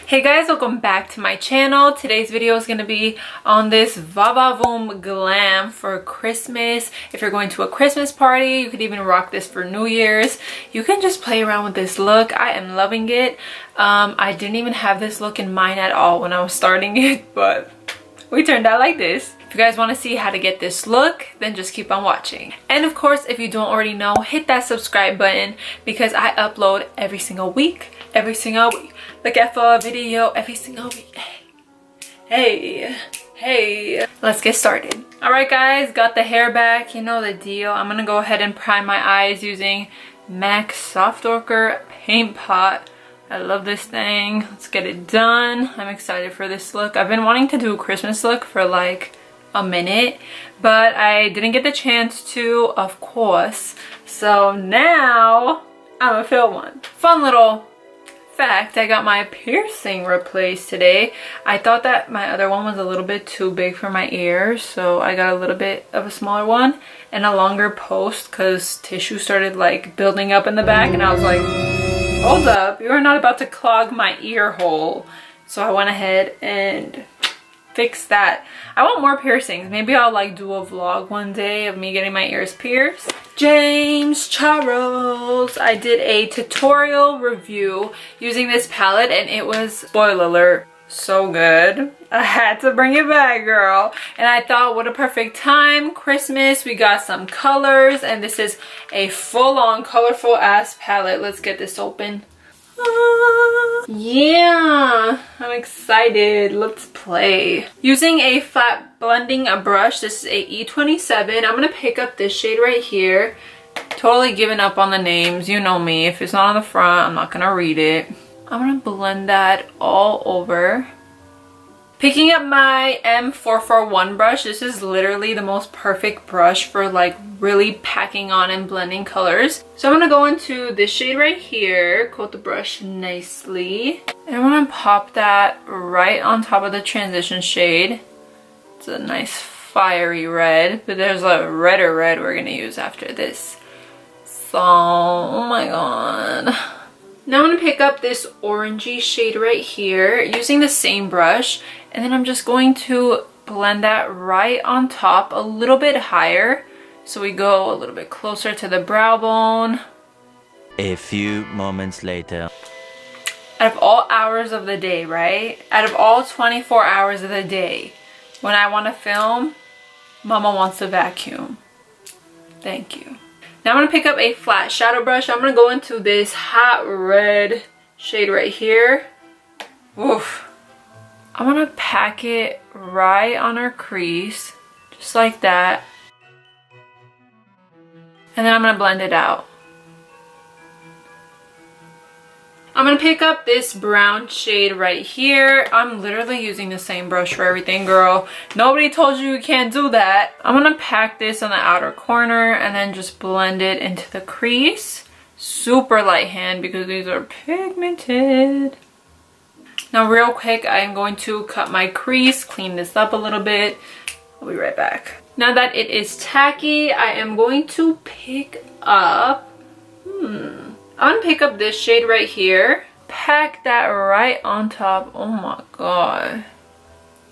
Hey guys, welcome back to my channel. Today's video is going to be on this Va-Va-Voom Glam for Christmas. If you're going to a Christmas party, you could even rock this for New Year's. You can just play around with this look. I am loving it. I didn't even have this look in mind at all when I was starting it, but we turned out like this. If you guys want to see how to get this look, then just keep on watching. And of course, if you don't already know, hit that subscribe button because I upload every single week. Look out for a video every single week. Hey, let's get started. All right guys, got the hair back, you know the deal. I'm gonna go ahead and prime my eyes using MAC Soft Ochre Paint Pot. I love this thing. Let's get it done. I'm excited for this look. I've been wanting to do a Christmas look for like a minute, but I didn't get the chance to, of course. So now I'm gonna film one. Fun little fact, I got my piercing replaced today. I thought that my other one was a little bit too big for my ears, so I got a little bit of a smaller one and a longer post because tissue started like building up in the back, and I was like, hold up, you are not about to clog my ear hole. So I went ahead and fixed that. I want more piercings. Maybe I'll like do a vlog one day of me getting my ears pierced. James Charles. I did a tutorial review using this palette and it was, spoiler alert, so good. I had to bring it back, girl. And I thought, what a perfect time. Christmas, we got some colors, and this is a full-on colorful ass palette. Let's get this open. Yeah, I'm excited. Let's play. Using a flat blending brush, this is a E27. I'm gonna pick up this shade right here. Totally giving up on the names, you know me. If it's not on the front, I'm not gonna read it. I'm gonna blend that all over. Picking up my M441 brush. This is literally the most perfect brush for like really packing on and blending colors. So I'm gonna go into this shade right here, coat the brush nicely. And I'm gonna pop that right on top of the transition shade. It's a nice fiery red, but there's a redder red we're gonna use after this. So, oh my god. Now I'm going to pick up this orangey shade right here using the same brush, and then I'm just going to blend that right on top a little bit higher so we go a little bit closer to the brow bone. A few moments later. Out of all hours of the day, right? Out of all 24 hours of the day, when I want to film, Mama wants to vacuum. Thank you. Now I'm going to pick up a flat shadow brush. I'm going to go into this hot red shade right here. Oof. I'm going to pack it right on our crease, just like that. And then I'm going to blend it out. I'm going to pick up this brown shade right here. I'm literally using the same brush for everything, girl. Nobody told you you can't do that. I'm going to pack this on the outer corner and then just blend it into the crease. Super light hand because these are pigmented. Now real quick, I'm going to cut my crease, clean this up a little bit. I'll be right back. Now that it is tacky, I am going to pick up... I'm gonna pick up this shade right here, pack that right on top. Oh my god,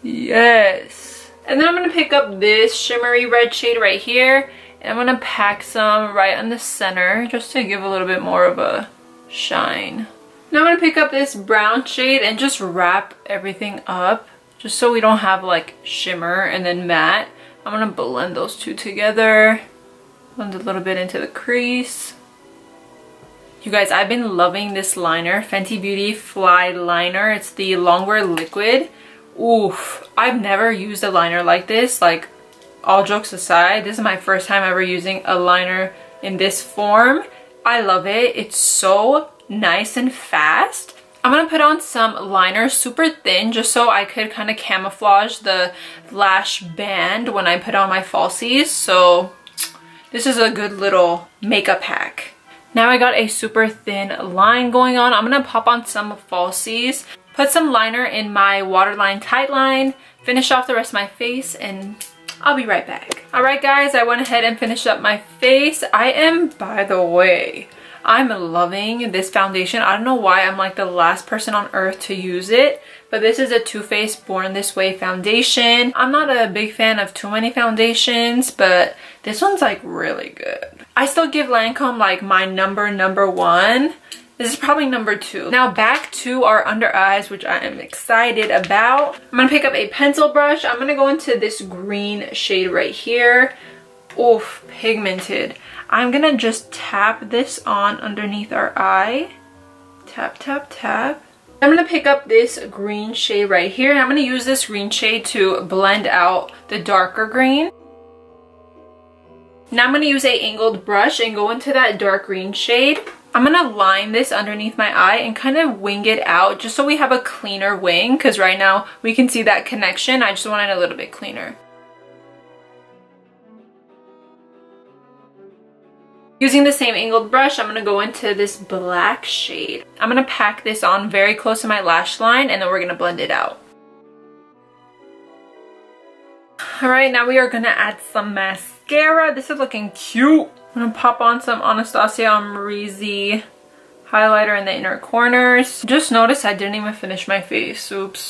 yes. And then I'm gonna pick up this shimmery red shade right here, and I'm gonna pack some right on the center just to give a little bit more of a shine. Now I'm gonna pick up this brown shade and just wrap everything up just so we don't have like shimmer and then matte. I'm gonna blend those two together, blend a little bit into the crease. You guys, I've been loving this liner, Fenty Beauty Flyliner. It's the longwear liquid. Oof, I've never used a liner like this. Like, all jokes aside, this is my first time ever using a liner in this form. I love it. It's so nice and fast. I'm gonna put on some liner super thin just so I could kind of camouflage the lash band when I put on my falsies. So this is a good little makeup hack. Now I got a super thin line going on. I'm gonna pop on some falsies, put some liner in my waterline tight line, finish off the rest of my face, and I'll be right back. Alright guys, I went ahead and finished up my face. I am, by the way, I'm loving this foundation. I don't know why I'm like the last person on earth to use it, but this is a Too Faced Born This Way foundation. I'm not a big fan of too many foundations, but this one's like really good. I still give Lancome like my number one. This is probably number 2. Now back to our under eyes, which I am excited about. I'm gonna pick up a pencil brush. I'm gonna go into this green shade right here. Oof, pigmented. I'm gonna just tap this on underneath our eye. Tap, tap, tap. I'm gonna pick up this green shade right here, and I'm gonna use this green shade to blend out the darker green. Now I'm gonna use a angled brush and go into that dark green shade. I'm gonna line this underneath my eye and kind of wing it out just so we have a cleaner wing, because right now we can see that connection. I just want it a little bit cleaner. Using the same angled brush, I'm gonna go into this black shade. I'm gonna pack this on very close to my lash line, and then we're gonna blend it out. Alright, now we are gonna add some mascara. This is looking cute. I'm gonna pop on some Anastasia Amrezy highlighter in the inner corners. Just noticed I didn't even finish my face. Oops.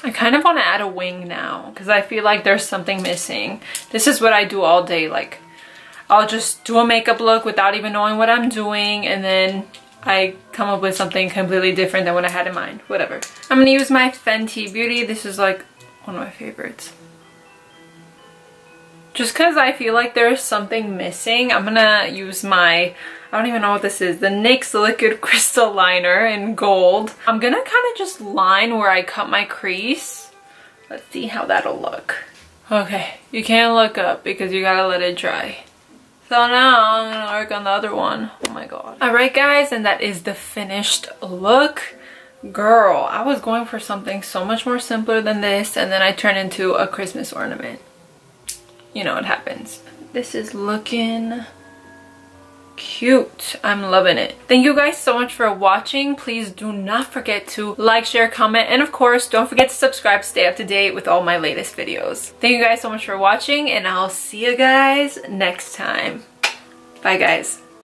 I kind of want to add a wing now because I feel like there's something missing. This is what I do all day. Like, I'll just do a makeup look without even knowing what I'm doing, and then I come up with something completely different than what I had in mind. Whatever. I'm gonna use my Fenty Beauty. This is like one of my favorites. Just because I feel like there's something missing, I'm gonna use my, I don't even know what this is, the NYX Liquid Crystal Liner in gold. I'm gonna kind of just line where I cut my crease. Let's see how that'll look. Okay, you can't look up because you gotta let it dry. So now I'm gonna work on the other one. Oh my god. Alright guys, and that is the finished look. Girl, I was going for something so much more simpler than this, and then I turned into a Christmas ornament. You know what happens. This is looking cute. I'm loving it. Thank you guys so much for watching. Please do not forget to like, share, comment, and of course don't forget to subscribe to stay up to date with all my latest videos. Thank you guys so much for watching, and I'll see you guys next time. Bye guys.